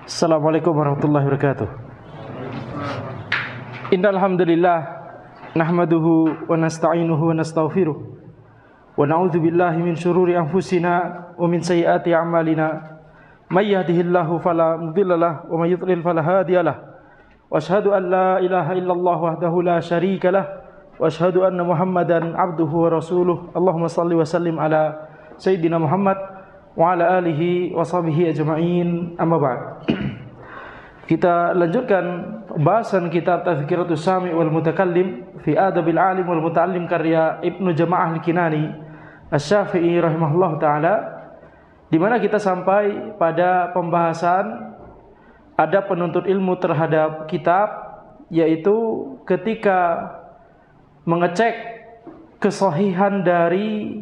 Assalamualaikum warahmatullahi wabarakatuh. Innal hamdalillah nahmaduhu wa nasta'inuhu wa nastaghfiruh wa na'udzu billahi min shururi anfusina wa min sayyiati a'malina. May yahdihillahu fala mudhillalah wa may yudlil fala hadiyalah. Wa asyhadu an la ilaha illallah wahdahu la syarikalah wa asyhadu anna Muhammadan abduhu wa rasuluh. Allahumma shalli wa sallim ala sayyidina Muhammad wa ala alihi wa sahbihi ajma'in, amma ba'd. Kita lanjutkan pembahasan kitab Tazkiratus Sami' wal Mutakallim fi Adabil Alim wal Muta'allim karya Ibnu Jama'ah Al-Kinani Asy-Syafi'i rahimahullahu taala, di mana kita sampai pada pembahasan adab penuntut ilmu terhadap kitab, yaitu ketika mengecek kesahihan dari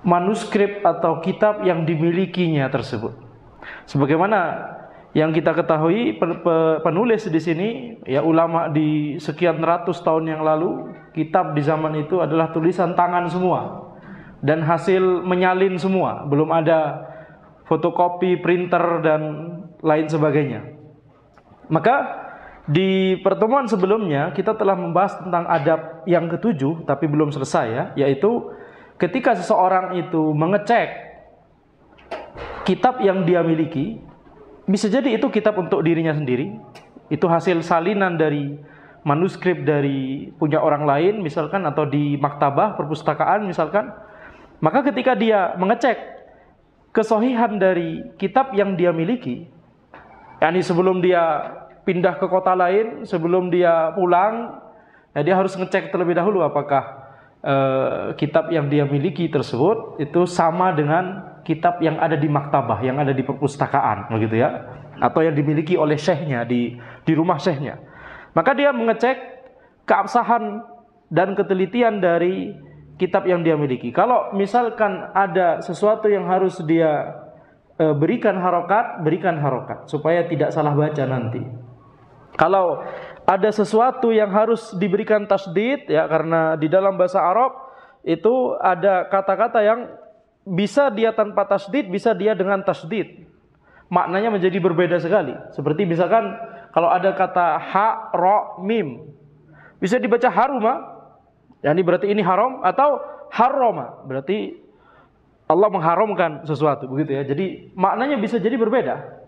manuskrip atau kitab yang dimilikinya tersebut. Sebagaimana yang kita ketahui, penulis di sini ya ulama di sekian ratus tahun yang lalu, kitab di zaman itu adalah tulisan tangan semua dan hasil menyalin semua, belum ada fotokopi, printer dan lain sebagainya. Maka di pertemuan sebelumnya kita telah membahas tentang adab yang ketujuh, tapi belum selesai ya, yaitu ketika seseorang itu mengecek kitab yang dia miliki, bisa jadi itu kitab untuk dirinya sendiri, itu hasil salinan dari manuskrip dari punya orang lain misalkan, atau di maktabah perpustakaan misalkan. Maka ketika dia mengecek kesahihan dari kitab yang dia miliki, yakni sebelum dia pindah ke kota lain, sebelum dia pulang, nah dia harus ngecek terlebih dahulu apakah kitab yang dia miliki tersebut itu sama dengan kitab yang ada di maktabah, yang ada di perpustakaan, begitu ya, atau yang dimiliki oleh syekhnya di rumah syekhnya. Maka dia mengecek keabsahan dan ketelitian dari kitab yang dia miliki. Kalau misalkan ada sesuatu yang harus dia berikan harokat supaya tidak salah baca nanti. Kalau ada sesuatu yang harus diberikan tasdid ya, karena di dalam bahasa Arab itu ada kata-kata yang bisa dia tanpa tasdid, bisa dia dengan tasdid. Maknanya menjadi berbeda sekali. Seperti misalkan kalau ada kata ha, ro, mim, bisa dibaca haruma, ya ini berarti ini haram, atau harroma, berarti Allah mengharamkan sesuatu, begitu ya. Jadi maknanya bisa jadi berbeda.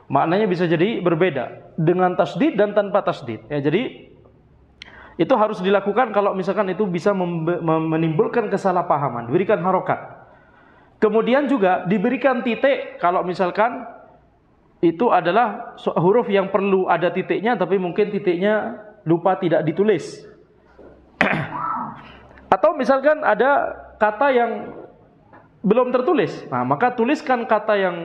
Maknanya bisa jadi berbeda dengan tasdid dan tanpa tasdid. Ya, jadi itu harus dilakukan kalau misalkan itu bisa menimbulkan kesalahpahaman, diberikan harokat. Kemudian juga diberikan titik kalau misalkan itu adalah huruf yang perlu ada titiknya, tapi mungkin titiknya lupa tidak ditulis. Atau misalkan ada kata yang belum tertulis, nah maka tuliskan kata yang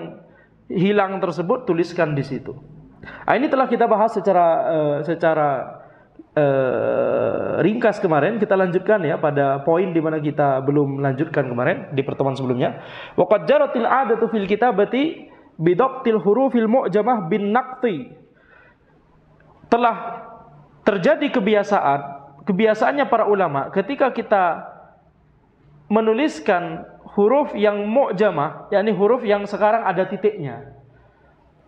hilang tersebut, tuliskan di situ. Nah, ini telah kita bahas secara ringkas kemarin. Kita lanjutkan ya pada poin di mana kita belum lanjutkan kemarin di pertemuan sebelumnya. Wa qad jaratil 'adatu fil kitabati bidaqtil hurufil mu'jamah bin naqti. Telah terjadi kebiasaannya para ulama ketika kita menuliskan huruf yang mu'jamah, yakni huruf yang sekarang ada titiknya.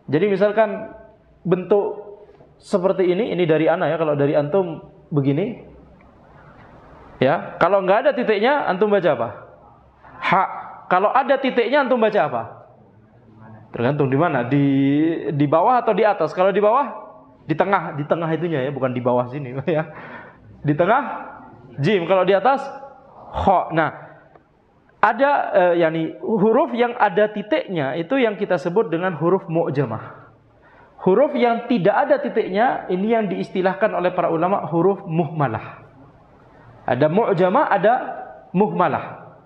Jadi misalkan bentuk seperti ini dari ana ya, kalau dari antum begini. Ya, kalau enggak ada titiknya antum baca apa? Ha. Kalau ada titiknya antum baca apa? Tergantung di mana, di bawah atau di atas. Kalau di bawah, di tengah itunya ya, bukan di bawah sini ya. Di tengah jim, kalau di atas kha. Nah, ada yakni huruf yang ada titiknya itu yang kita sebut dengan huruf mu'jamah. Huruf yang tidak ada titiknya ini yang diistilahkan oleh para ulama huruf muhmalah. Ada mu'jamah, ada muhmalah.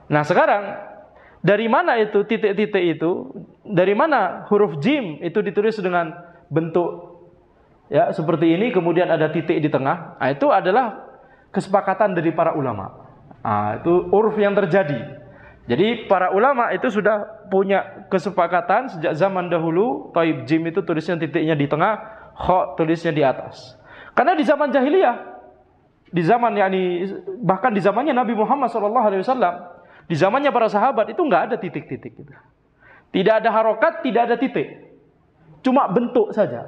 Nah, sekarang dari mana itu titik-titik itu? Dari mana huruf jim itu ditulis dengan bentuk ya seperti ini, kemudian ada titik di tengah? Nah, itu adalah kesepakatan dari para ulama. Nah, itu uruf yang terjadi. Jadi para ulama itu sudah punya kesepakatan sejak zaman dahulu. Taib, jim itu tulisnya titiknya di tengah, kha tulisnya di atas. Karena di zaman jahiliyah, di zaman bahkan di zamannya Nabi Muhammad SAW, Di zamannya para sahabat itu nggak ada titik-titik gitu. Tidak ada harokat, tidak ada titik. cuma bentuk saja.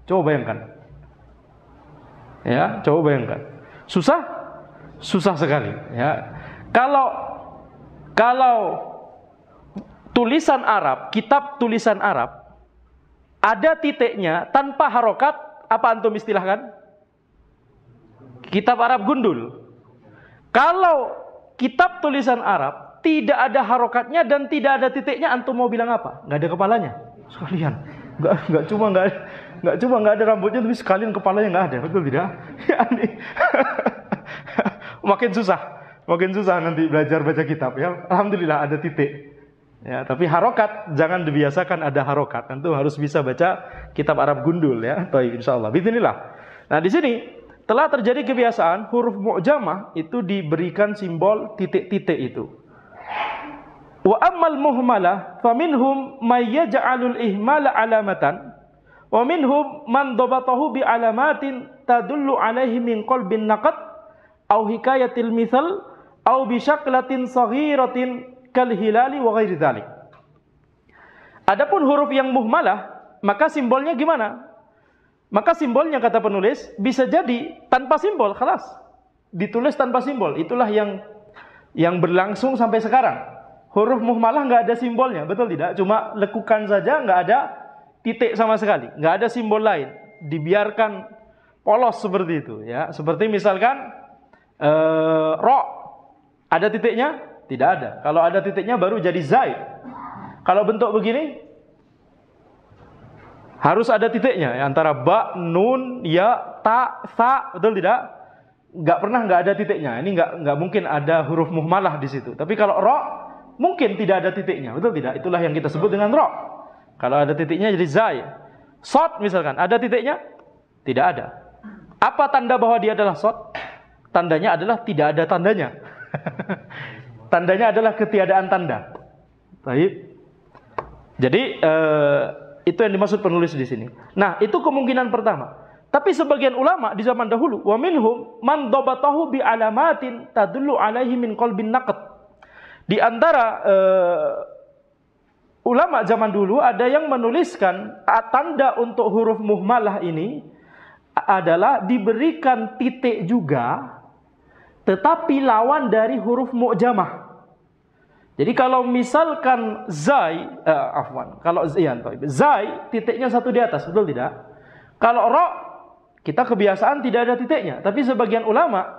Coba bayangkan. Ya, coba bayangkan. Susah? Susah sekali, ya. Kalau tulisan Arab, kitab tulisan Arab ada titiknya tanpa harokat, apa antum istilahkan? Kitab Arab gundul. Kalau kitab tulisan Arab tidak ada harokatnya dan tidak ada titiknya, antum mau bilang apa? Nggak ada kepalanya sekalian. Nggak cuma nggak ada rambutnya, tapi sekalian kepalanya nggak ada, betul tidak? Ya, makin susah nanti belajar baca kitab, ya. Alhamdulillah ada titik. Ya, tapi harokat jangan dibiasakan ada harokat. Antum harus bisa baca kitab Arab gundul, ya. Baik, insyaallah. Bismillah. Nah, di sini telah terjadi kebiasaan huruf mu'jamah itu diberikan simbol titik-titik itu. Wa ammal muhmalah faminhum may yaj'alul ihmala alamatan wa minhum man dabatahu bi alamatin tadullu alaihi min qalbin naqat aw hikayatil mithal aw bi syaklatin saghiratin kal hilali wa ghairi dzalik. Adapun huruf yang muhmalah, maka simbolnya gimana? Maka simbolnya kata penulis bisa jadi tanpa simbol, khalas. Ditulis tanpa simbol. Itulah yang berlangsung sampai sekarang. Huruf muhmalah nggak ada simbolnya, betul tidak? Cuma lekukan saja, nggak ada titik sama sekali, nggak ada simbol lain. Dibiarkan polos seperti itu, ya. Seperti misalkan ro, ada titiknya? Tidak ada. Kalau ada titiknya baru jadi zai. Kalau bentuk begini harus ada titiknya, ya, antara ba, nun, ya, ta, sa, betul tidak? Nggak ada titiknya. Ini nggak mungkin ada huruf muhmalah di situ. Tapi kalau ro, mungkin tidak ada titiknya, betul tidak? Itulah yang kita sebut dengan ro. Kalau ada titiknya jadi zai. Sod misalkan, ada titiknya? Tidak ada. Apa tanda bahwa dia adalah sod? Tandanya adalah tidak ada tandanya. Tandanya adalah ketiadaan tanda. Baik. Jadi itu yang dimaksud penulis di sini. Nah, itu kemungkinan pertama. Tapi sebagian ulama di zaman dahulu, wa minhum man dabatahu bi alamatin tadullu alaihi min qalbin naqd. Di antara ulama zaman dulu ada yang menuliskan tanda untuk huruf muhmalah ini adalah diberikan titik juga, tetapi lawan dari huruf mu'jamah. Jadi kalau misalkan zai, kalau zai titiknya satu di atas, betul tidak? Kalau ro, kita kebiasaan tidak ada titiknya. Tapi sebagian ulama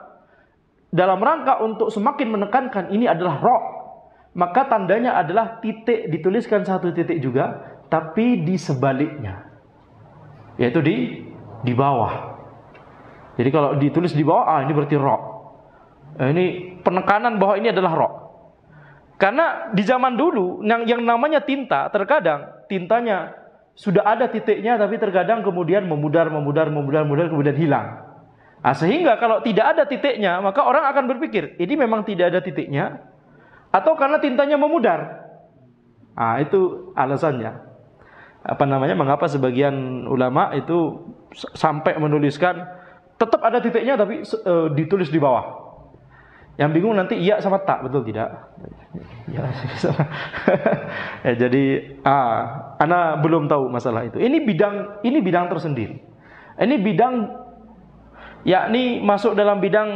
dalam rangka untuk semakin menekankan ini adalah ro, maka tandanya adalah titik, dituliskan satu titik juga, tapi di sebaliknya, yaitu di bawah. Jadi kalau ditulis di bawah, ini berarti ro. Ini penekanan bahwa ini adalah ro. Karena di zaman dulu yang namanya tinta, terkadang tintanya sudah ada titiknya, tapi terkadang kemudian memudar, kemudian hilang. Nah, sehingga kalau tidak ada titiknya, maka orang akan berpikir ini memang tidak ada titiknya, atau karena tintanya memudar. Nah, itu alasannya. Mengapa sebagian ulama itu sampai menuliskan tetap ada titiknya, tapi ditulis di bawah. Yang bingung nanti iya sama tak, betul tidak? Ya, ya, jadi ana belum tahu masalah itu. Ini bidang tersendiri. Ini bidang, yakni masuk dalam bidang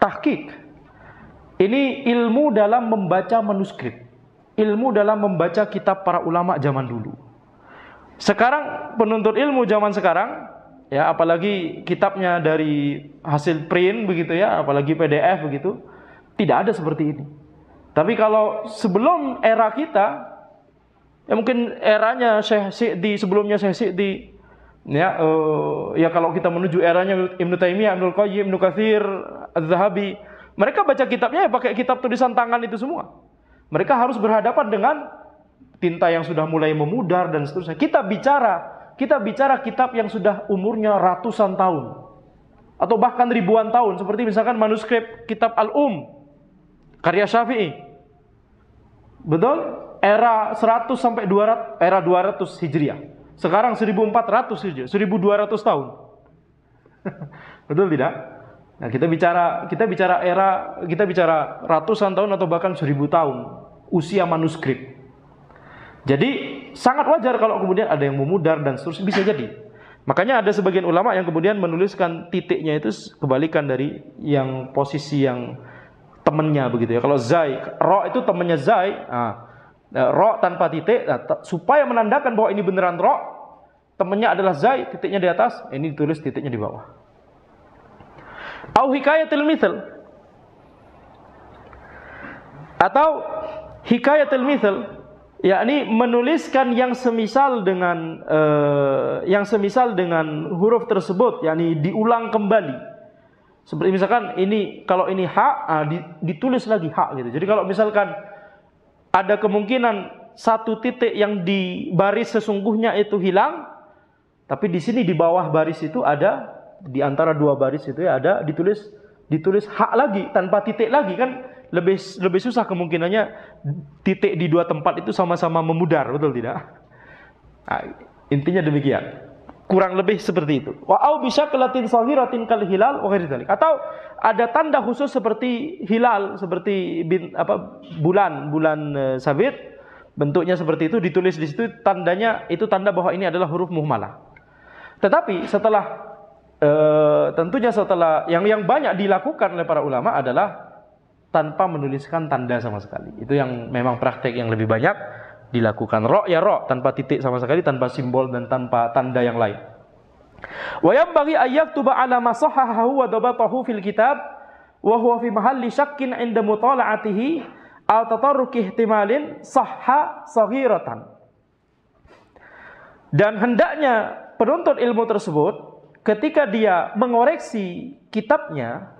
tahqiq. Ini ilmu dalam membaca manuskrip, ilmu dalam membaca kitab para ulama zaman dulu. Sekarang penuntut ilmu zaman sekarang, ya, apalagi kitabnya dari hasil print begitu, ya, apalagi PDF begitu, tidak ada seperti ini. Tapi kalau sebelum era kita, ya mungkin eranya Syekh Sa'di, sebelumnya Syekh Sa'di, ya, ya kalau kita menuju eranya Ibnu Taimiyah, Ibnu Qayyim, Ibnu Katsir, Az-Zahabi, mereka baca kitabnya ya pakai kitab tulisan tangan itu semua. Mereka harus berhadapan dengan tinta yang sudah mulai memudar dan seterusnya. Kita bicara kitab yang sudah umurnya ratusan tahun atau bahkan ribuan tahun, seperti misalkan manuskrip kitab Al-Um karya Syafi'i. Betul? Era 100 sampai 200, era 200 Hijriah. Sekarang 1400 Hijriah, 1200 tahun. Betul tidak? Nah, kita bicara ratusan tahun atau bahkan 1000 tahun usia manuskrip. Jadi sangat wajar kalau kemudian ada yang memudar dan seterusnya, bisa jadi. Makanya ada sebagian ulama yang kemudian menuliskan titiknya itu kebalikan dari yang posisi yang temennya begitu ya. Kalau zai, ro itu temennya zai, ro tanpa titik, supaya menandakan bahwa ini beneran ro, temennya adalah zai, titiknya di atas, ini ditulis titiknya di bawah. Au hikayatil mithal, atau hikayatil mithal, yakni menuliskan yang semisal dengan huruf tersebut, yakni diulang kembali. Seperti misalkan ini, kalau ini ha, ditulis lagi ha gitu. Jadi kalau misalkan ada kemungkinan satu titik yang di baris sesungguhnya itu hilang, tapi di sini di bawah baris itu ada, di antara dua baris itu ya ada ditulis ha lagi tanpa titik lagi, kan lebih susah kemungkinannya titik di dua tempat itu sama-sama memudar, betul tidak? Nah, intinya demikian. Kurang lebih seperti itu. Wa au bisyakalatin shahiratin kal hilal wa ghairi dzalik. Atau ada tanda khusus seperti hilal, seperti bulan sabit, bentuknya seperti itu, ditulis di situ, tandanya itu tanda bahwa ini adalah huruf muhmalah. Tetapi tentunya setelah yang banyak dilakukan oleh para ulama adalah tanpa menuliskan tanda sama sekali. Itu yang memang praktek yang lebih banyak dilakukan. Ro ya ro, tanpa titik sama sekali, tanpa simbol dan tanpa tanda yang lain. Wa yanbaghi ayyaktuba ala ma sahhahu wa dabatahu fil kitab wa huwa fi mahalli syakkin 'inda mutala'atihi aw tatarruki ihtimalin sahha saghiratan. Dan hendaknya penuntut ilmu tersebut ketika dia mengoreksi kitabnya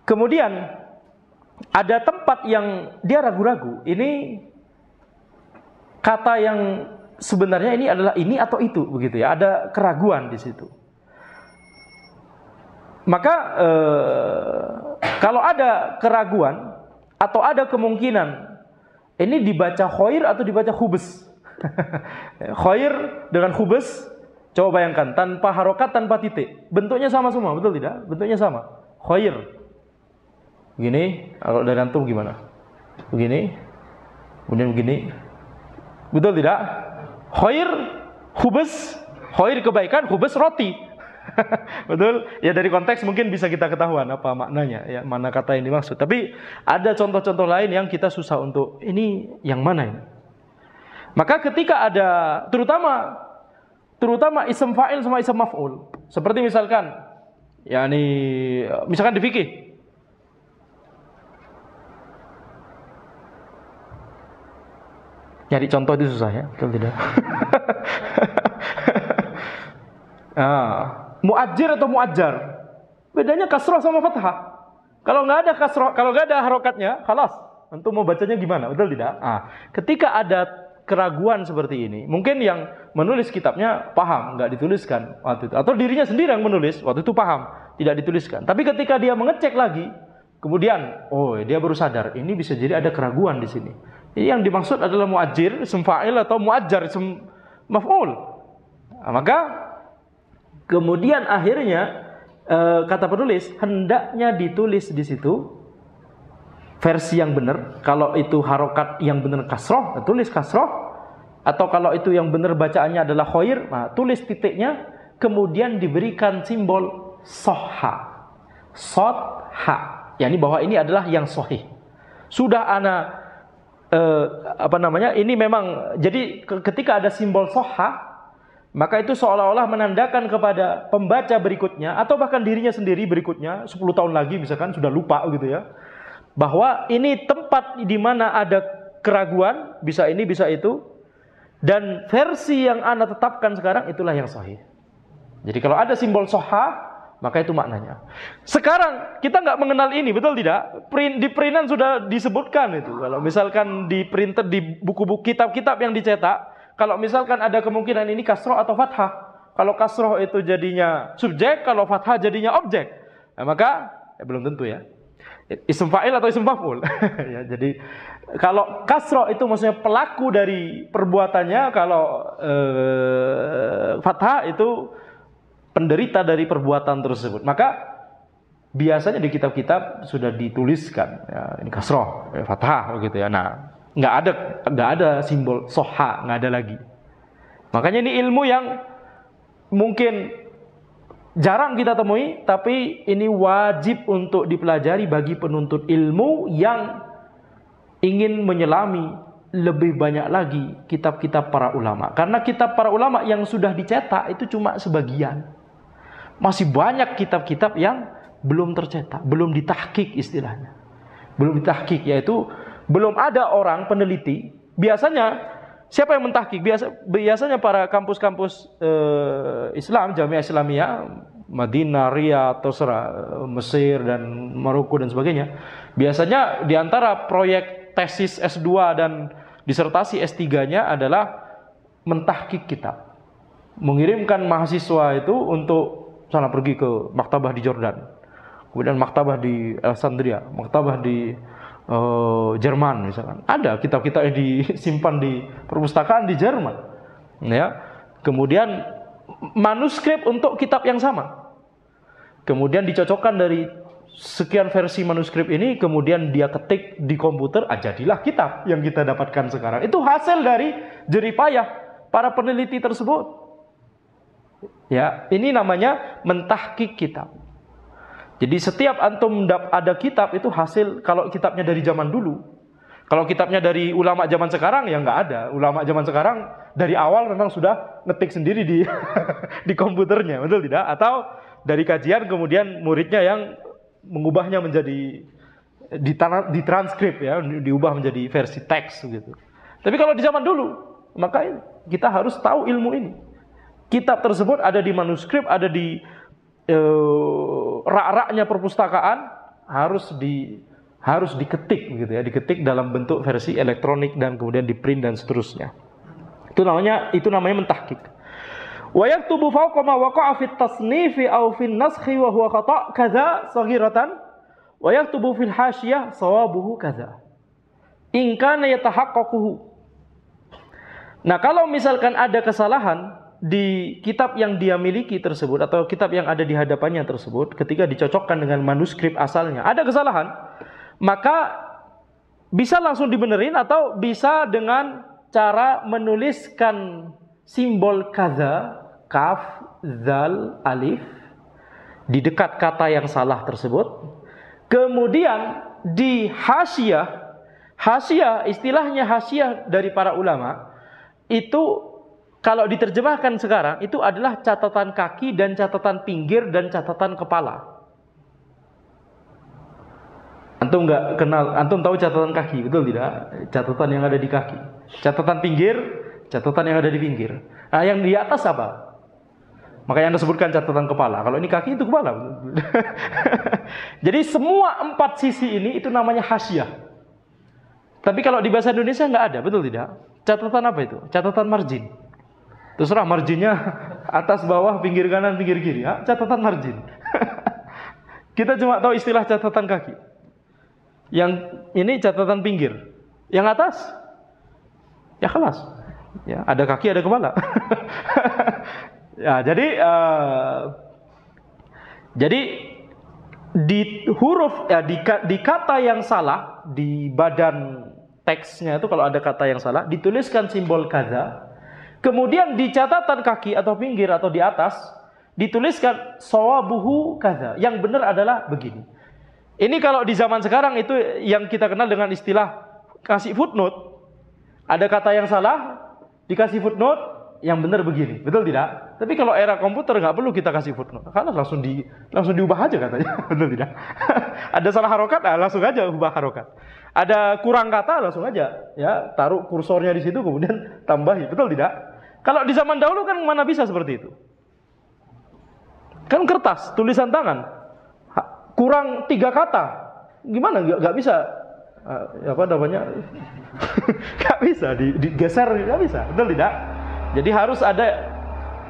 kemudian ada tempat yang dia ragu-ragu, ini kata yang sebenarnya ini adalah ini atau itu, begitu ya, ada keraguan di situ. Maka kalau ada keraguan atau ada kemungkinan ini dibaca khoir atau dibaca khubes. Khoir dengan khubes, coba bayangkan, tanpa harokat, tanpa titik, bentuknya sama semua, betul tidak? Bentuknya sama. Khoir begini, kalau dari antum gimana? Begini, kemudian begini, betul tidak? Khair, khubes, khair kebaikan, khubes roti. Betul? Ya dari konteks mungkin bisa kita ketahuan apa maknanya, ya mana kata yang dimaksud. Tapi ada contoh-contoh lain yang kita susah untuk ini yang mana ini. Maka ketika ada terutama isim fa'il sama isim maf'ul. Seperti misalkan misalkan di fikih, nyari contoh itu susah ya, betul tidak? Muajir atau muajar, bedanya kasroh sama fathah. Kalau nggak ada kasroh, kalau nggak ada harokatnya, khalas, untuk mau bacanya gimana, betul tidak? Ketika ada keraguan seperti ini, mungkin yang menulis kitabnya paham, nggak dituliskan waktu itu, atau dirinya sendiri yang menulis waktu itu paham, tidak dituliskan. Tapi ketika dia mengecek lagi, kemudian, dia baru sadar, ini bisa jadi ada keraguan di sini. Yang dimaksud adalah muajir, ism fa'il, atau muajar, ism maf'ul. Maka kemudian akhirnya kata penulis hendaknya ditulis di situ versi yang benar. Kalau itu harokat yang benar kasroh, tulis kasroh. Atau kalau itu yang benar bacaannya adalah khoir, tulis titiknya, kemudian diberikan simbol soha, sotha, yakni bahwa ini adalah yang sahih. Sudah ini memang, jadi ketika ada simbol soha, maka itu seolah-olah menandakan kepada pembaca berikutnya, atau bahkan dirinya sendiri berikutnya, 10 tahun lagi misalkan, sudah lupa gitu ya, bahwa ini tempat di mana ada keraguan, bisa ini, bisa itu, dan versi yang ana tetapkan sekarang itulah yang sahih. Jadi kalau ada simbol soha, maka itu maknanya. Sekarang kita nggak mengenal ini, betul tidak? Di printan sudah disebutkan itu. Kalau misalkan di printer, di buku-buku kitab-kitab yang dicetak, kalau misalkan ada kemungkinan ini kasroh atau fathah. Kalau kasroh itu jadinya subjek, kalau fathah jadinya objek. Maka belum tentu ya. Ism fa'il atau ism maf'ul. Ya, jadi kalau kasroh itu maksudnya pelaku dari perbuatannya, kalau fathah itu penderita dari perbuatan tersebut. Maka biasanya di kitab-kitab sudah dituliskan, ya, ini kasroh, fathah, begitu ya. Nah, nggak ada simbol soha, nggak ada lagi. Makanya ini ilmu yang mungkin jarang kita temui, tapi ini wajib untuk dipelajari bagi penuntut ilmu yang ingin menyelami lebih banyak lagi kitab-kitab para ulama. Karena kitab para ulama yang sudah dicetak itu cuma sebagian. Masih banyak kitab-kitab yang belum tercetak, belum ditahqiq istilahnya. Belum ditahqiq, yaitu belum ada orang peneliti. Biasanya siapa yang mentahqiq? Biasanya para kampus-kampus Islam, Jamiah Islamiyah, Madinah, Riyadh, Mesir dan Maroko dan sebagainya. Biasanya di antara proyek tesis S2 dan disertasi S3-nya adalah mentahqiq kitab. Mengirimkan mahasiswa itu untuk sana pergi ke maktabah di Jordan, kemudian maktabah di Alexandria, maktabah di Jerman misalkan. Ada kitab-kitab yang disimpan di perpustakaan di Jerman. Ya. Kemudian manuskrip untuk kitab yang sama. Kemudian dicocokkan dari sekian versi manuskrip ini, kemudian dia ketik di komputer, jadilah kitab yang kita dapatkan sekarang. Itu hasil dari jerih payah para peneliti tersebut. Ya, ini namanya mentahqiq kitab. Jadi setiap antum ada kitab itu hasil, kalau kitabnya dari zaman dulu. Kalau kitabnya dari ulama zaman sekarang ya nggak ada. Ulama zaman sekarang dari awal memang sudah ngetik sendiri di di komputernya, betul tidak? Atau dari kajian kemudian muridnya yang mengubahnya menjadi ditranskrip ya, diubah menjadi versi teks gitu. Tapi kalau di zaman dulu, maka kita harus tahu ilmu ini. Kitab tersebut ada di manuskrip, ada di rak-raknya perpustakaan, harus diketik gitu ya, diketik dalam bentuk versi elektronik dan kemudian di-print dan seterusnya. Itu namanya mentahqiq. Wa yaktubu fawqa ma waqa'a fi at-tasnifi aw fi an-naskhi wa huwa khata' kadza saghiratan wa yaktubu fil hasyiyah sawabuhu kadza in kana yatahaqqaquhu. Nah, kalau misalkan ada kesalahan di kitab yang dia miliki tersebut atau kitab yang ada di hadapannya tersebut, ketika dicocokkan dengan manuskrip asalnya ada kesalahan, maka bisa langsung dibenerin atau bisa dengan cara menuliskan simbol kaza, kaf, zal, alif di dekat kata yang salah tersebut. Kemudian di hasyiyah istilahnya hasyiyah dari para ulama itu kalau diterjemahkan sekarang itu adalah catatan kaki dan catatan pinggir dan catatan kepala. Antum nggak kenal, antum tahu catatan kaki, betul tidak? Catatan yang ada di kaki. Catatan pinggir, catatan yang ada di pinggir. Nah, yang di atas apa? Makanya Anda sebutkan catatan kepala. Kalau ini kaki, itu kepala. Jadi semua 4 sisi ini itu namanya hasyiyah. Tapi kalau di bahasa Indonesia nggak ada, betul tidak? Catatan apa itu? Catatan margin. Terserah marginnya atas, bawah, pinggir kanan, pinggir kiri. Ya, catatan margin. Kita cuma tahu istilah catatan kaki. Yang ini catatan pinggir. Yang atas, ya kelas. Ya, ada kaki, ada kepala. Ya, jadi di huruf ya di kata yang salah di badan teksnya itu kalau ada kata yang salah dituliskan simbol kaza. Kemudian di catatan kaki atau pinggir atau di atas dituliskan sawabuhu kaza. Yang benar adalah begini. Ini kalau di zaman sekarang itu yang kita kenal dengan istilah kasih footnote. Ada kata yang salah dikasih footnote, yang benar begini, betul tidak? Tapi kalau era komputer nggak perlu kita kasih footnote, karena langsung diubah aja katanya, betul tidak? Ada salah harokat, langsung aja ubah harokat. Ada kurang kata, langsung aja ya taruh kursornya di situ, kemudian tambahi, betul tidak? Kalau di zaman dahulu kan mana bisa seperti itu? Kan kertas, tulisan tangan, kurang 3 kata, gimana? Nggak bisa, apa namanya? Nggak bisa digeser, nggak bisa, betul tidak? Jadi harus ada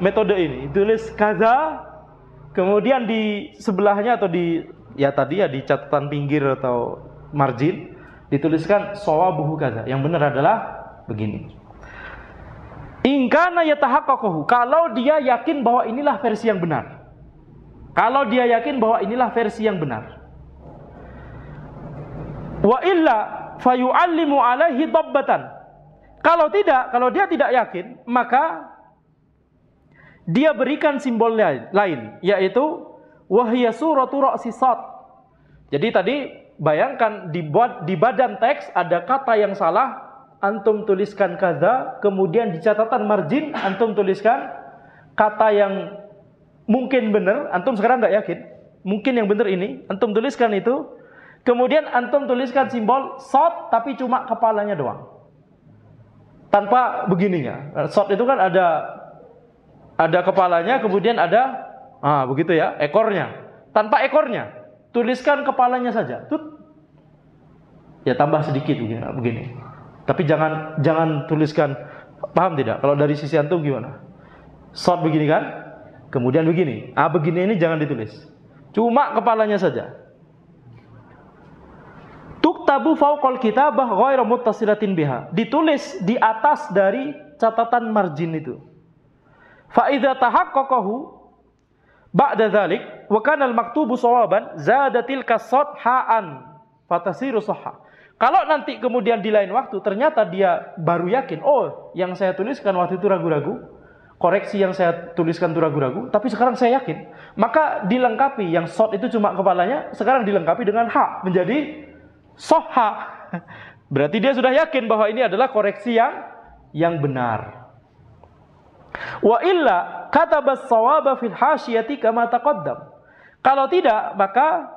metode ini, tulis kaza, kemudian di sebelahnya atau di catatan pinggir atau margin dituliskan sawabuhu kaza. Yang benar adalah begini. In kana yatahaqqaqu, kalau dia yakin bahwa inilah versi yang benar. Kalau dia yakin bahwa inilah versi yang benar. Wa illa fayu'allimu alaihi dabbatan. Kalau dia tidak yakin, maka dia berikan simbol lain, yaitu wahya suratu ra'si sad. Jadi tadi bayangkan di badan teks ada kata yang salah, antum tuliskan kaza, kemudian di catatan margin antum tuliskan kata yang mungkin benar, antum sekarang nggak yakin, mungkin yang benar ini, antum tuliskan itu, kemudian antum tuliskan simbol sad tapi cuma kepalanya doang, tanpa begininya. Sad itu kan ada kepalanya, kemudian ada begitu ya, ekornya. Tanpa ekornya, tuliskan kepalanya saja. Ya tambah sedikit begini. Tapi jangan tuliskan, paham tidak? Kalau dari sisi antum gimana? Short begini kan? Kemudian begini. Begini ini jangan ditulis. Cuma kepalanya saja. Tuktabu fauqal kitabah ghairu muttasilatin biha. Ditulis di atas dari catatan margin itu. Fa idza tahaqqaqahu ba'da dzalik wa kana al-maktubu shawaban zadatil kasad ha'an fatasiru sahha. Kalau nanti kemudian di lain waktu ternyata dia baru yakin, yang saya tuliskan waktu itu ragu-ragu, koreksi yang saya tuliskan itu ragu-ragu, tapi sekarang saya yakin, maka dilengkapi yang short itu cuma kepalanya, sekarang dilengkapi dengan ha, menjadi soha. Berarti dia sudah yakin bahwa ini adalah koreksi yang benar. Wa illa katabas shawaba fil hasyiyati kama taqaddam. Kalau tidak, maka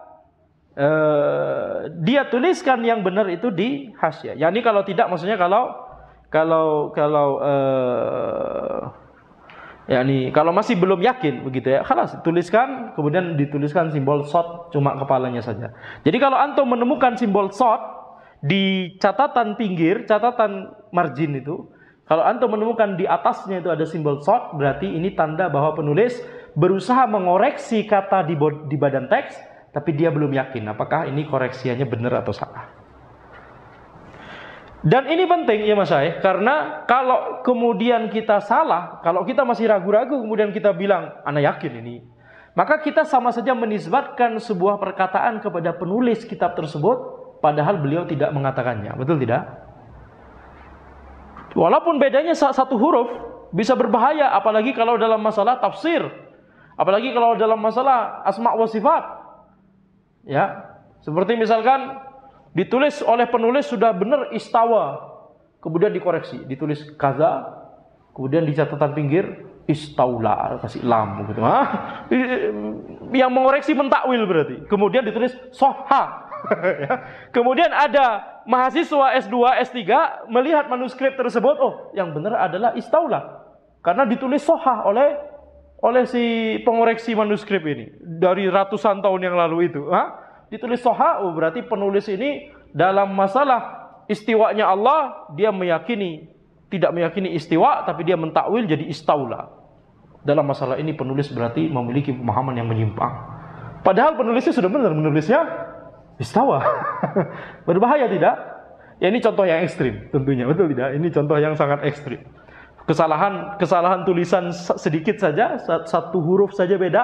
dia tuliskan yang benar itu di hasyiah. Yani kalau tidak, maksudnya kalau masih belum yakin begitu ya, khalas tuliskan, kemudian dituliskan simbol short cuma kepalanya saja. Jadi kalau antum menemukan simbol short di catatan pinggir, catatan margin itu, kalau antum menemukan di atasnya itu ada simbol short, berarti ini tanda bahwa penulis berusaha mengoreksi kata di badan teks, tapi dia belum yakin apakah ini koreksiannya benar atau salah. Dan ini penting ya Mas Syekh, karena kalau kemudian kita salah, kalau kita masih ragu-ragu kemudian kita bilang ana yakin ini, maka kita sama saja menisbatkan sebuah perkataan kepada penulis kitab tersebut padahal beliau tidak mengatakannya. Betul tidak? Walaupun bedanya satu huruf bisa berbahaya, apalagi kalau dalam masalah tafsir, apalagi kalau dalam masalah asma wa sifat. Ya, seperti misalkan ditulis oleh penulis sudah benar istawa, kemudian dikoreksi, ditulis kaza, kemudian di catatan pinggir istaula, kasih lam gitu. Yang mengoreksi mentakwil berarti. Kemudian ditulis soha. Kemudian ada mahasiswa S2, S3 melihat manuskrip tersebut, yang benar adalah istaula, karena ditulis soha oleh si pengoreksi manuskrip ini dari ratusan tahun yang lalu itu. Ditulis soha, berarti penulis ini dalam masalah istiwanya Allah dia tidak meyakini istiwa, tapi dia mentakwil jadi istaula. Dalam masalah ini penulis berarti memiliki pemahaman yang menyimpang. Padahal penulisnya sudah benar menulisnya istawa. Berbahaya tidak? Ya ini contoh yang ekstrim tentunya, betul tidak? Ini contoh yang sangat ekstrim. Kesalahan tulisan sedikit saja, satu huruf saja beda,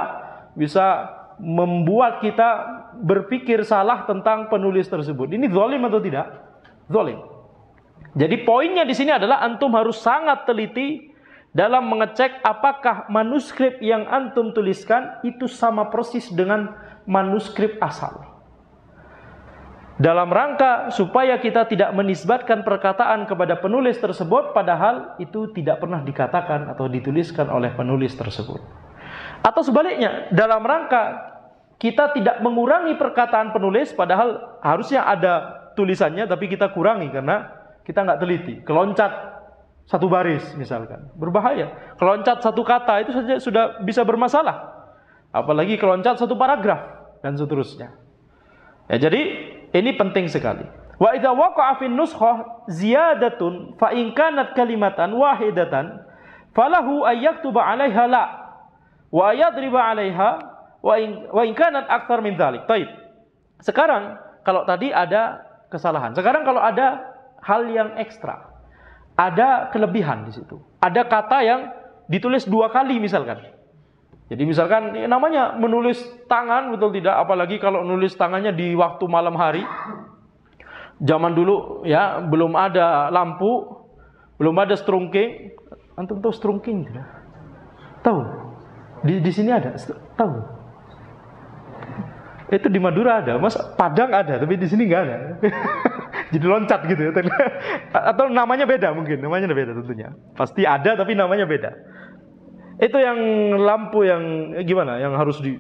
bisa membuat kita berpikir salah tentang penulis tersebut. Ini zalim atau tidak? Zalim. Jadi poinnya di sini adalah antum harus sangat teliti dalam mengecek apakah manuskrip yang antum tuliskan itu sama persis dengan manuskrip asal. Dalam rangka supaya kita tidak menisbatkan perkataan kepada penulis tersebut padahal itu tidak pernah dikatakan atau dituliskan oleh penulis tersebut. Atau sebaliknya, dalam rangka kita tidak mengurangi perkataan penulis padahal harusnya ada tulisannya tapi kita kurangi karena kita nggak teliti. Keloncat satu baris misalkan, berbahaya. Keloncat satu kata itu saja sudah bisa bermasalah. Apalagi keloncat satu paragraf dan seterusnya. Ya, jadi ini penting sekali. Wa idza waqa'a fi nuskhah ziyadatun fa in kanat kalimatan wahidatan falahu ay yaktuba 'alaiha la wa yadriba 'alaiha wa in kanat aktsar min dzalik. Baik. Sekarang kalau tadi ada kesalahan. Sekarang kalau ada hal yang ekstra. Ada kelebihan di situ. Ada kata yang ditulis 2 kali misalkan. Jadi misalkan namanya menulis tangan, betul tidak? Apalagi kalau nulis tangannya di waktu malam hari. Zaman dulu ya belum ada lampu, belum ada strungking. Antum tahu strungking tidak? Tahu? Di sini ada, tahu? Itu di Madura ada, Mas Padang ada, tapi di sini nggak ada. Jadi loncat gitu ya. Atau namanya beda mungkin, namanya beda tentunya. Pasti ada tapi namanya beda. Itu yang lampu yang gimana? Yang harus di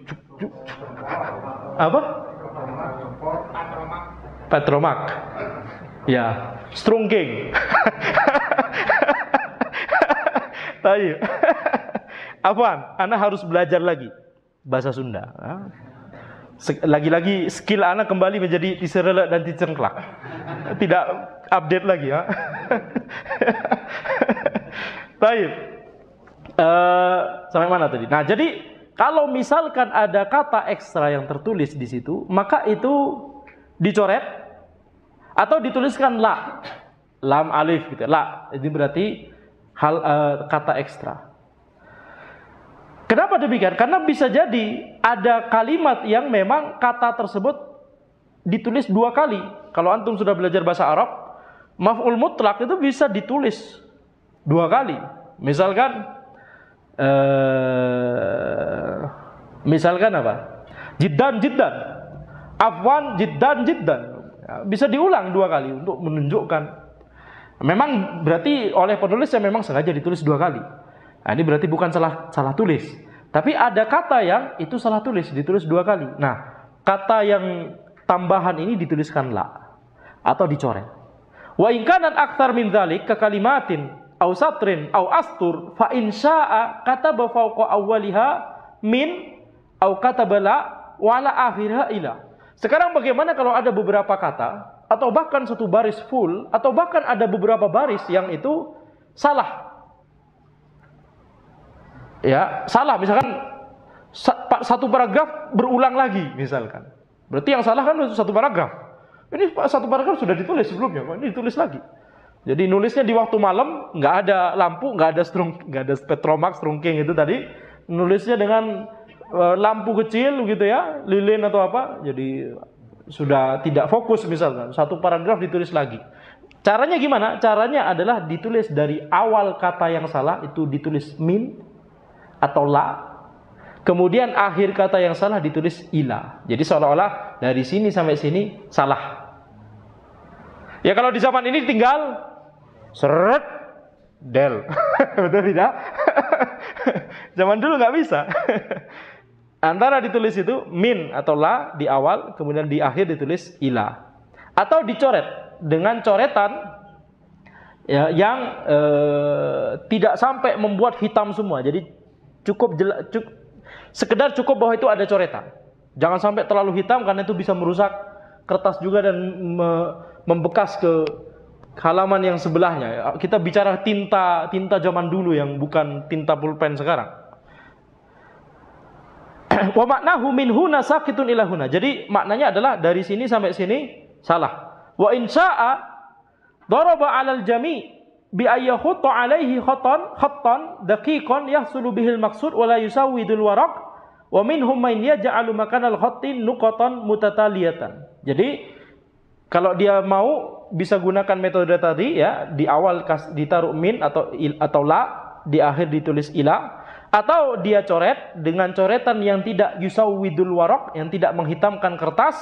apa? Petromak. Ya, strungking. Tahu. Apaan? Ana harus belajar lagi bahasa Sunda. Lagi-lagi skill Ana kembali menjadi tiserelek dan ticengklak. Tidak update lagi ya. Baik. Sampai mana tadi? Nah, jadi kalau misalkan ada kata ekstra yang tertulis di situ, maka itu dicoret atau dituliskan la, lam alif gitu. La, ini berarti kata ekstra. Kenapa demikian? Karena bisa jadi ada kalimat yang memang kata tersebut ditulis dua kali. Kalau antum sudah belajar bahasa Arab, maf'ul mutlak itu bisa ditulis dua kali. Misalkan apa? Jiddan, afwan, jiddan. Bisa diulang dua kali untuk menunjukkan. Memang berarti oleh penulis yang memang sengaja ditulis dua kali. Nah, ini berarti bukan salah tulis. Tapi ada kata yang itu salah tulis, ditulis dua kali. Nah, kata yang tambahan ini dituliskan la atau dicoret. Wa in kanat aktsar min dzalik ka kalimatin aw satrin aw astur fa in syaa'a kataba fawqa awwaliha min aw kataba la wa la akhirha ila. Sekarang bagaimana kalau ada beberapa kata atau bahkan satu baris full atau bahkan ada beberapa baris yang itu salah? Ya, salah misalkan satu paragraf berulang lagi misalkan. Berarti yang salah kan satu paragraf. Ini satu paragraf sudah ditulis sebelumnya, ini ditulis lagi. Jadi nulisnya di waktu malam, nggak ada lampu, nggak ada petromak, strungking itu tadi. Nulisnya dengan lampu kecil gitu ya, lilin atau apa. Jadi sudah tidak fokus misalkan. Satu paragraf ditulis lagi. Caranya gimana? Caranya adalah ditulis dari awal kata yang salah itu ditulis min atau la. Kemudian akhir kata yang salah ditulis ila. Jadi seolah-olah dari sini sampai sini salah. Ya kalau di zaman ini tinggal seret del. Betul tidak? Zaman dulu nggak bisa. Antara ditulis itu min atau la di awal, kemudian di akhir ditulis ila. Atau dicoret dengan coretan ya, yang tidak sampai membuat hitam semua. Jadi sekedar cukup bahwa itu ada coretan. Jangan sampai terlalu hitam karena itu bisa merusak kertas juga dan membekas ke halaman yang sebelahnya. Kita bicara tinta zaman dulu yang bukan tinta pulpen sekarang. Wa maknahu min huna sakitun ila huna. Jadi maknanya adalah dari sini sampai sini salah. Wa in syaa'a daraba 'alal jami' bi ayyahutta 'alaihi khattan daqiqan yahsulu bihil maqsud wa la yusawwidul waraq wa minhum man yaj'alu makanal khattin nuqatan mutataliyatan. Jadi kalau dia mau bisa gunakan metode tadi ya, di awal ditaruh min atau la, di akhir ditulis ila, atau dia coret dengan coretan yang tidak yusawwidul waraq, yang tidak menghitamkan kertas,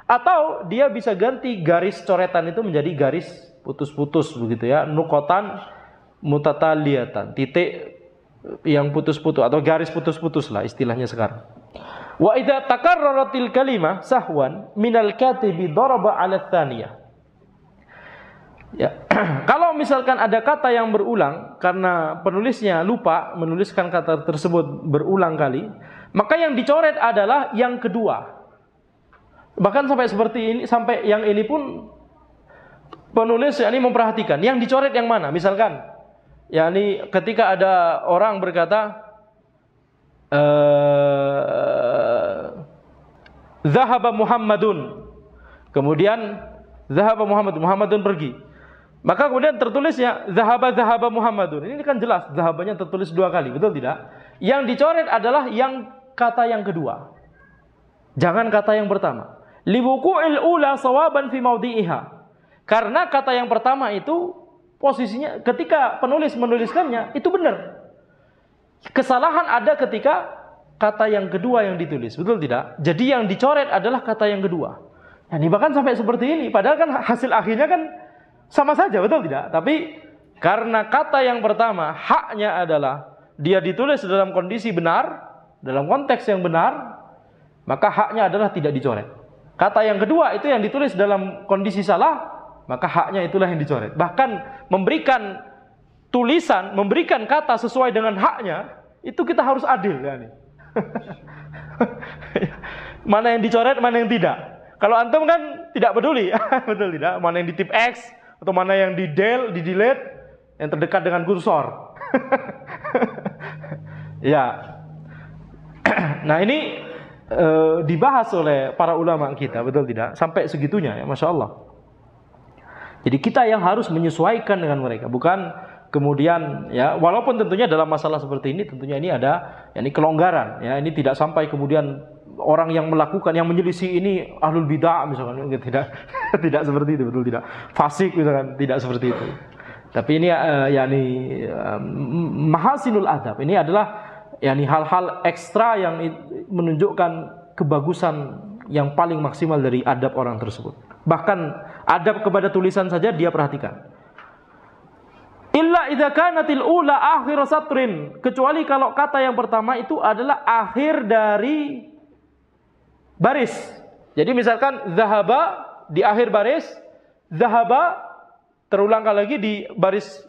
atau dia bisa ganti garis coretan itu menjadi garis putus-putus begitu ya, nuqatan mutataliyatan, titik yang putus-putus atau garis putus-putus lah istilahnya sekarang. Wa idza takarraratil kalimah sahwan minal katibi daraba 'ala tsaniyah. Ya, kalau misalkan ada kata yang berulang karena penulisnya lupa menuliskan kata tersebut berulang kali, maka yang dicoret adalah yang kedua. Bahkan sampai seperti ini, sampai yang ini pun penulis yakni memperhatikan yang dicoret yang mana. Misalkan yakni ketika ada orang berkata zahaba Muhammadun, kemudian zahaba Muhammadun pergi, maka kemudian tertulisnya zahaba Muhammadun. Ini kan jelas zahabanya tertulis dua kali, betul tidak? Yang dicoret adalah yang kata yang kedua, jangan kata yang pertama. Liwuqu'il ula sawaban fi mawdi'iha, Karena kata yang pertama itu posisinya ketika penulis menuliskannya itu benar. Kesalahan ada ketika kata yang kedua yang ditulis, betul tidak? Jadi yang dicoret adalah kata yang kedua. Nah, ini bahkan sampai seperti ini, padahal kan hasil akhirnya kan sama saja, betul tidak? Tapi karena kata yang pertama haknya adalah dia ditulis dalam kondisi benar, dalam konteks yang benar, maka haknya adalah tidak dicoret. Kata yang kedua itu yang ditulis dalam kondisi salah, maka haknya itulah yang dicoret. Bahkan memberikan tulisan, memberikan kata sesuai dengan haknya, itu kita harus adil ya nih. Mana yang dicoret, mana yang tidak. Kalau antum kan tidak peduli, betul tidak? Mana yang di tip X atau mana yang di delete, yang terdekat dengan kursor. Ya. Nah ini dibahas oleh para ulama kita, betul tidak? Sampai segitunya ya, Masya Allah. Jadi kita yang harus menyesuaikan dengan mereka, bukan kemudian ya, walaupun tentunya dalam masalah seperti ini tentunya ini ada ini kelonggaran ya, ini tidak sampai kemudian orang yang melakukan yang menyelisih ini ahlul bidah misalkan, tidak tidak seperti itu, betul tidak? Fasik misalkan, tidak seperti itu. Tapi ini mahasinul adab, ini adalah hal-hal ekstra yang menunjukkan kebagusan yang paling maksimal dari adab orang tersebut. Bahkan adab kepada tulisan saja dia perhatikan. Illa idza kanatil ula akhir satrin, kecuali kalau kata yang pertama itu adalah akhir dari baris. Jadi misalkan zahaba di akhir baris, zahaba terulang lagi di baris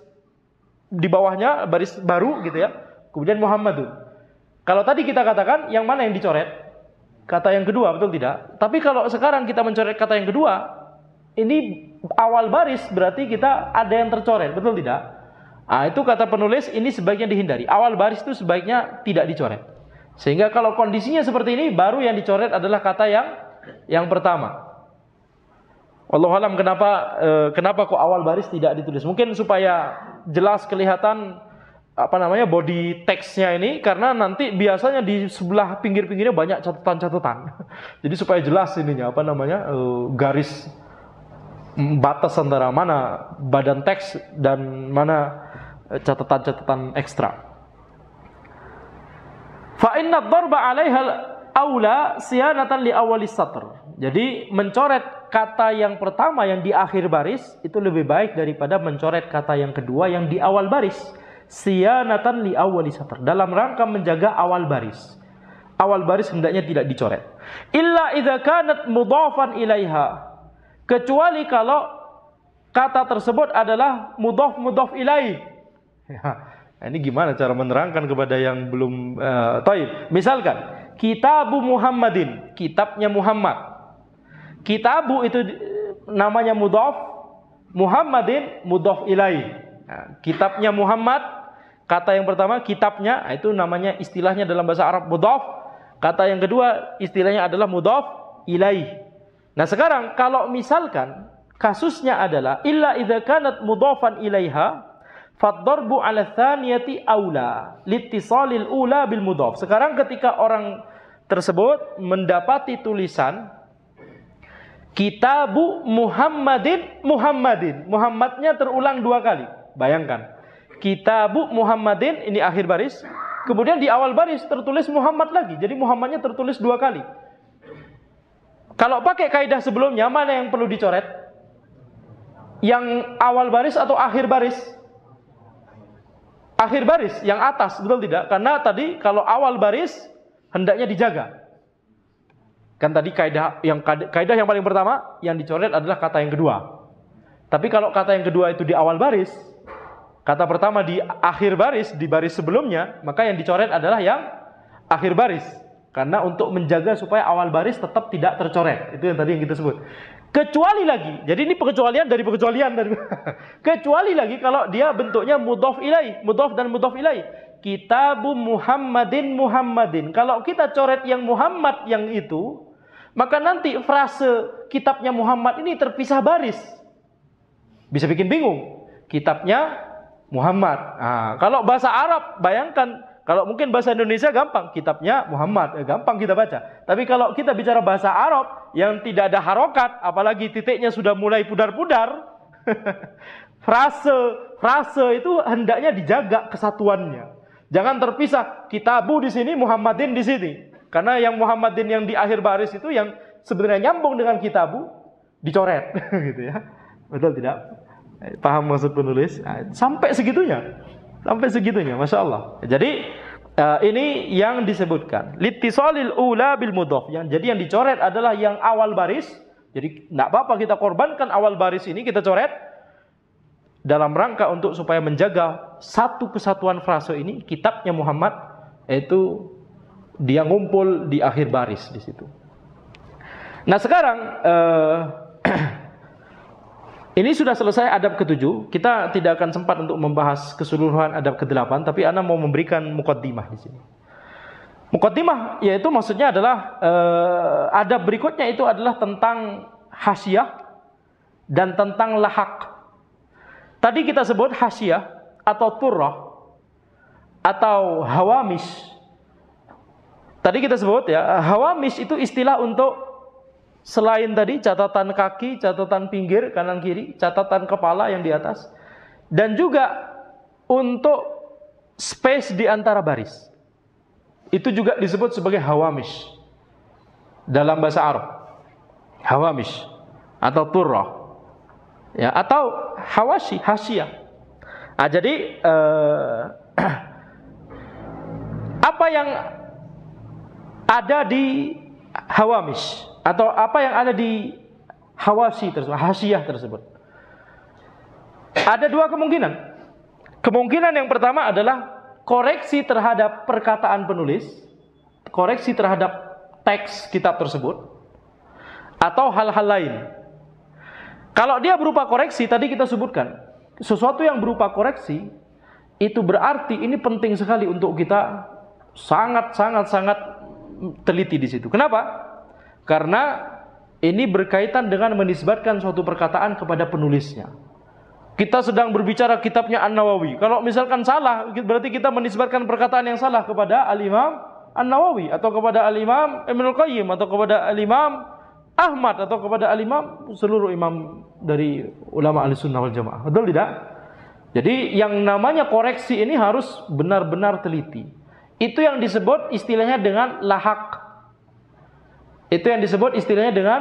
di bawahnya, baris baru gitu ya. Kemudian Muhammadun. Kalau tadi kita katakan yang mana yang dicoret? Kata yang kedua, betul tidak? Tapi kalau sekarang kita mencoret kata yang kedua, ini awal baris berarti kita ada yang tercoret, betul tidak? Nah, itu kata penulis ini sebaiknya dihindari. Awal baris itu sebaiknya tidak dicoret. Sehingga kalau kondisinya seperti ini, baru yang dicoret adalah kata yang pertama. Wallahu alam kenapa kok awal baris tidak ditulis? Mungkin supaya jelas kelihatan body text-nya ini, karena nanti biasanya di sebelah pinggir-pinggirnya banyak catatan-catatan. Jadi supaya jelas ininya garis batas antara mana badan teks dan mana catatan-catatan ekstra. Fa inna ad-darba 'alaiha aula siyanatan li awwalis satr. Jadi mencoret kata yang pertama yang di akhir baris itu lebih baik daripada mencoret kata yang kedua yang di awal baris. Siyanatan li awwalis satr, dalam rangka menjaga awal baris. Awal baris hendaknya tidak dicoret. Illa idza kanat mudhafan ilaiha, kecuali kalau kata tersebut adalah mudhaf ilaih. Ya, ini gimana cara menerangkan kepada yang belum taib? Misalkan Kitabu Muhammadin, kitabnya Muhammad. Kitabu itu namanya mudhaf, Muhammadin mudhaf ilaih. Nah, kitabnya Muhammad, kata yang pertama kitabnya, itu namanya istilahnya dalam bahasa Arab mudhaf. Kata yang kedua istilahnya adalah mudhaf ilaih. Nah sekarang kalau misalkan kasusnya adalah illa idza kanat mudhafan ilaiha fad-darbu 'ala tsaniyati aula liittisalil ula bil mudhaf. Sekarang ketika orang tersebut mendapati tulisan Kitabu Muhammadin, Muhammadnya terulang 2 kali. Bayangkan, Kitabu Muhammadin ini akhir baris, kemudian di awal baris tertulis Muhammad lagi. Jadi Muhammadnya tertulis 2 kali. Kalau pakai kaidah sebelumnya, mana yang perlu dicoret? Yang awal baris atau akhir baris? Akhir baris, yang atas, betul tidak? Karena tadi kalau awal baris hendaknya dijaga. Kan tadi kaidah yang paling pertama yang dicoret adalah kata yang kedua. Tapi kalau kata yang kedua itu di awal baris, kata pertama di akhir baris, di baris sebelumnya, maka yang dicoret adalah yang akhir baris. Karena untuk menjaga supaya awal baris tetap tidak tercoret. Itu yang tadi yang kita sebut. Kecuali lagi, jadi ini pengecualian dari pengecualian. Kecuali lagi kalau dia bentuknya mudhaf ilaih, mudhaf dan mudhaf ilaih. Kitabu Muhammadin. Kalau kita coret yang Muhammad yang itu, maka nanti frase kitabnya Muhammad ini terpisah baris. Bisa bikin bingung. Kitabnya Muhammad. Nah, kalau bahasa Arab, bayangkan, kalau mungkin bahasa Indonesia gampang, kitabnya Muhammad, gampang kita baca. Tapi kalau kita bicara bahasa Arab yang tidak ada harokat, apalagi titiknya sudah mulai pudar-pudar, Frase itu hendaknya dijaga kesatuannya. Jangan terpisah, kitabu di sini, Muhammadin di sini. Karena yang Muhammadin yang di akhir baris itu yang sebenarnya nyambung dengan kitabu dicoret gitu ya. Betul tidak? Paham maksud penulis? Nah, sampai segitunya. Masya Allah. Jadi ini yang disebutkan littisalil ula bil mudhaf. Jadi yang dicoret adalah yang awal baris. Jadi tidak apa-apa kita korbankan awal baris ini, kita coret dalam rangka untuk supaya menjaga satu kesatuan frase ini. Kitabnya Muhammad itu dia ngumpul di akhir baris di situ. Nah sekarang ini sudah selesai adab ke-7. Kita tidak akan sempat untuk membahas keseluruhan adab ke-8, tapi ana mau memberikan muqaddimah di sini. Muqaddimah yaitu maksudnya adalah adab berikutnya itu adalah tentang hasyah dan tentang lahaq. Tadi kita sebut hasyah atau turrah atau hawamis. Tadi kita sebut ya, hawamis itu istilah untuk selain tadi catatan kaki, catatan pinggir kanan kiri, catatan kepala yang di atas, dan juga untuk space di antara baris. Itu juga disebut sebagai hawamis dalam bahasa Arab. Hawamis atau turrah. Ya, atau hawashi, hasyah. Nah, jadi apa yang ada di hawamis atau apa yang ada di hawashi tersebut, hasyah tersebut, ada dua kemungkinan. Kemungkinan yang pertama adalah koreksi terhadap perkataan penulis, koreksi terhadap teks kitab tersebut, atau hal-hal lain. Kalau dia berupa koreksi, tadi kita sebutkan, sesuatu yang berupa koreksi, itu berarti ini penting sekali untuk kita sangat teliti di situ. Kenapa? Karena ini berkaitan dengan menisbatkan suatu perkataan kepada penulisnya. Kita sedang berbicara kitabnya An-Nawawi. Kalau misalkan salah, berarti kita menisbatkan perkataan yang salah kepada Al-Imam An-Nawawi, atau kepada Al-Imam Ibnul Qayyim, atau kepada Al-Imam Ahmad, atau kepada Al-Imam seluruh imam dari ulama Ahlussunnah wal Jamaah. Betul tidak? Jadi yang namanya koreksi ini harus benar-benar teliti. Itu yang disebut istilahnya dengan lahaq. Itu yang disebut istilahnya dengan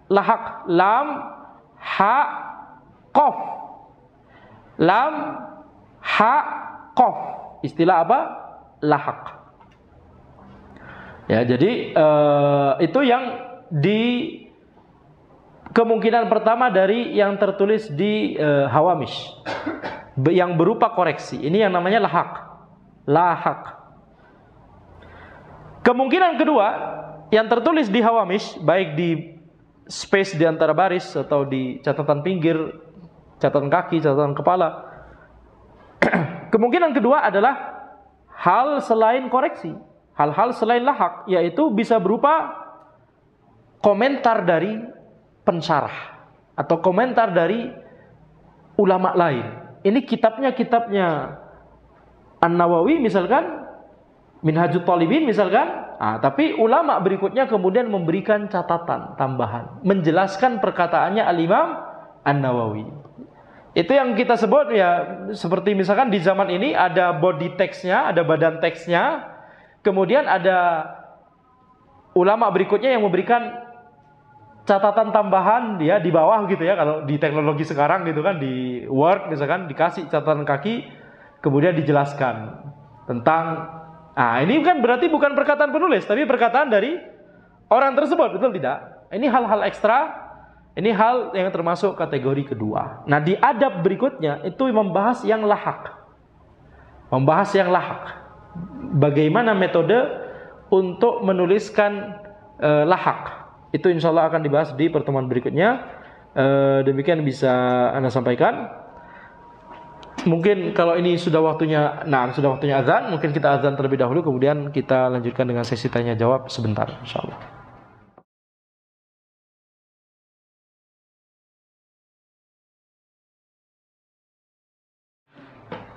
lahaq. Lam, ha, qaf. Lam, ha, qaf. Istilah apa? Lahaq. Ya, jadi itu yang di kemungkinan pertama dari yang tertulis di hawamish yang berupa koreksi. Ini yang namanya lahaq. Lahaq. Kemungkinan kedua yang tertulis di hawamish, baik di space di antara baris atau di catatan pinggir, catatan kaki, catatan kepala. Kemungkinan kedua adalah hal selain koreksi, hal-hal selain lahaq, yaitu bisa berupa komentar dari pensyarah atau komentar dari ulama lain. Ini kitabnya An-Nawawi misalkan, Minhajut Thalibin misalkan, tapi ulama berikutnya kemudian memberikan catatan tambahan, menjelaskan perkataannya Al-Imam An-Nawawi. Itu yang kita sebut ya, seperti misalkan di zaman ini ada body text-nya, ada badan teksnya, kemudian ada ulama berikutnya yang memberikan catatan tambahan dia di bawah gitu ya. Kalau di teknologi sekarang gitu kan, di Word misalkan dikasih catatan kaki, kemudian dijelaskan tentang ini kan berarti bukan perkataan penulis, tapi perkataan dari orang tersebut, betul tidak? Ini hal-hal ekstra, ini hal yang termasuk kategori kedua. Nah, di adab berikutnya itu membahas yang lahaq. Membahas yang lahaq. Bagaimana metode untuk menuliskan lahaq. Itu insya Allah akan dibahas di pertemuan berikutnya. Demikian bisa Anda sampaikan. Mungkin kalau ini sudah waktunya azan, mungkin kita azan terlebih dahulu, kemudian kita lanjutkan dengan sesi tanya jawab sebentar, insya Allah.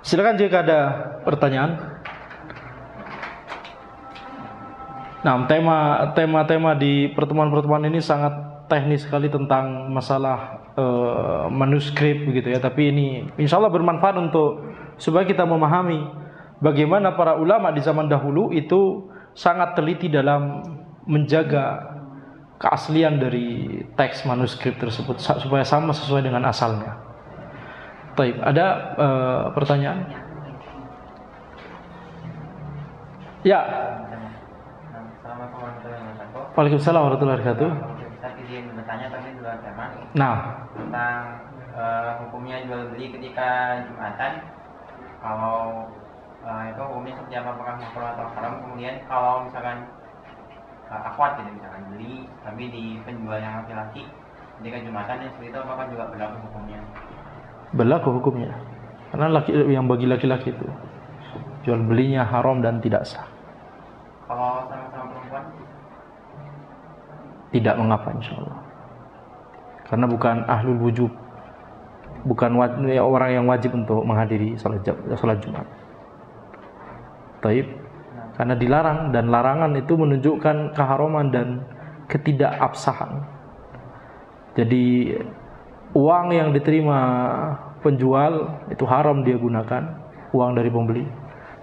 Silakan jika ada pertanyaan. Nah, tema di pertemuan-pertemuan ini sangat teknis sekali tentang masalah manuskrip begitu ya. Tapi ini insya Allah bermanfaat untuk supaya kita memahami bagaimana para ulama di zaman dahulu itu sangat teliti dalam menjaga keaslian dari teks manuskrip tersebut supaya sama sesuai dengan asalnya. Baik, ada pertanyaan? Ya. Waalaikumsalam warahmatullahi wabarakatuh. Saya izin bertanya tapi di luar tema. Nah, Tentang hukumnya jual beli ketika Jumatan. Kalau itu hukumnya seperti apa, apakah makruh atau haram? Kemudian kalau misalkan akhwat gitu, misalkan beli tapi di penjual yang laki-laki ketika Jumatan, yang seperti itu apakah juga berlaku hukumnya? berlaku hukumnya. Karena yang bagi laki-laki itu jual belinya haram dan tidak sah. Kalau sama-sama perempuan? Tidak mengapa insyaallah. Karena bukan ahlul wujub, bukan orang yang wajib untuk menghadiri salat Jumat. Taib. Karena dilarang, dan larangan itu menunjukkan keharaman dan ketidakabsahan. Jadi uang yang diterima penjual itu haram dia gunakan, uang dari pembeli.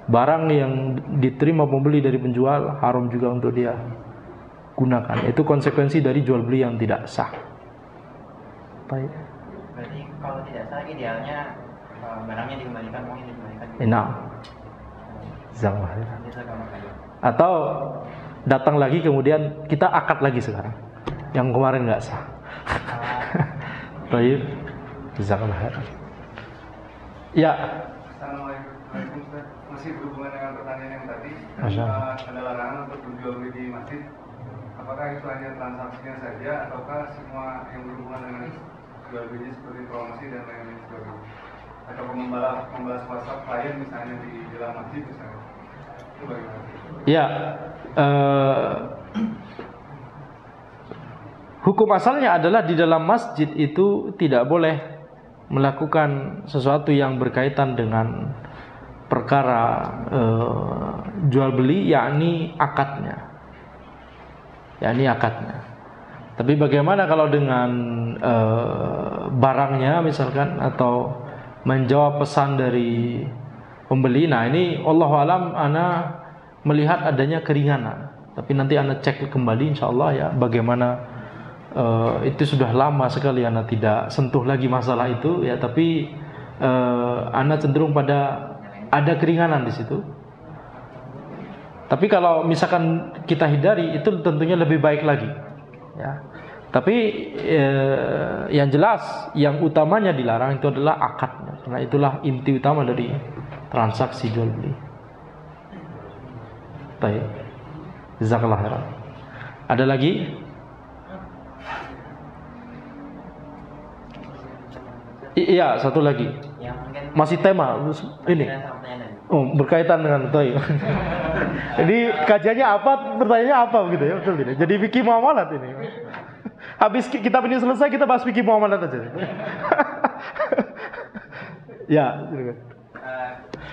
Barang yang diterima pembeli dari penjual haram juga untuk dia gunakan. Itu konsekuensi dari jual beli yang tidak sah. Baik. Berarti kalau tidak sah idealnya barangnya dikembalikan, uangnya dikembalikan. Nah, atau datang lagi kemudian kita akad lagi sekarang. Yang kemarin nggak sah. Baik. Jazakallah khairan. Ya. Assalamualaikum Ustaz. Masih berhubungan dengan pertanyaan yang tadi. Ada larangan untuk menjual beli di masjid. Apakah itu hanya transaksinya saja ataukah semua yang berhubungan dengan jual beli seperti promosi dan lain-lain sebagainya? Atau membalas WhatsApp klien misalnya di dalam masjid misalnya? Itu bagaimana? Ya. Hukum asalnya adalah di dalam masjid itu tidak boleh melakukan sesuatu yang berkaitan dengan perkara jual beli, yakni akadnya. Tapi bagaimana kalau dengan barangnya misalkan, atau menjawab pesan dari pembeli? Nah ini Allahu alam, ana melihat adanya keringanan. Tapi nanti ana cek kembali insyaallah ya bagaimana. Itu sudah lama sekali ana tidak sentuh lagi masalah itu ya, tapi ana cenderung pada ada keringanan di situ. Tapi kalau misalkan kita hindari itu tentunya lebih baik lagi ya. Tapi yang jelas yang utamanya dilarang itu adalah akadnya, karena itulah inti utama dari transaksi jual beli. Baik. Jazakallah khairan. Ada lagi? Iya, satu lagi. Masih tema ini. Oh, berkaitan dengan itu. Jadi kajiannya apa, pertanyaannya apa begitu ya, betul tidak? Jadi fikih muamalat ini. Habis kitab ini selesai kita bahas fikih muamalat aja. Ya, silakan.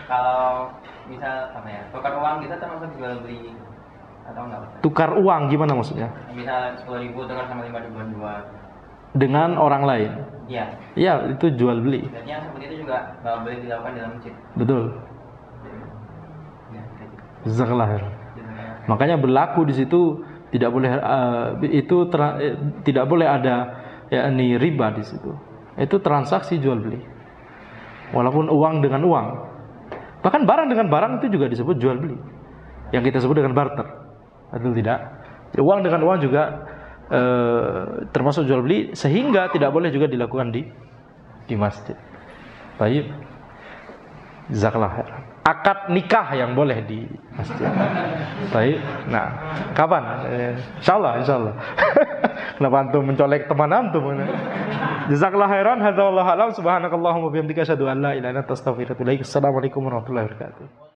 Kalau misal apa ya, tukar uang kita termasuk jual beli atau enggak? Tukar uang gimana maksudnya? Misal 10.000 tukar sama 5.000 dengan orang lain. Iya. Iya, itu jual beli. Dan yang seperti itu juga nggak boleh dilakukan dalam masjid. Betul. Jazakallah khair. Makanya berlaku di situ tidak boleh tidak boleh ada yakni riba di situ. Itu transaksi jual beli. Walaupun uang dengan uang. Bahkan barang dengan barang itu juga disebut jual beli. Yang kita sebut dengan barter. Betul tidak? Uang dengan uang juga termasuk jual beli, sehingga tidak boleh juga dilakukan di masjid. Baik. Jazakallah khair. Akad nikah yang boleh di masjid. Baik. Nah, kapan? Insyaallah. Kenapa antum mencolek teman antum? Jazakallah khairan. Hadza wallahu a'lam. Subhanakallahumma wa bihamdika asyhadu an la ilaha illa anta astaghfiruka wa atubu ilaik. Assalamualaikum warahmatullahi wabarakatuh.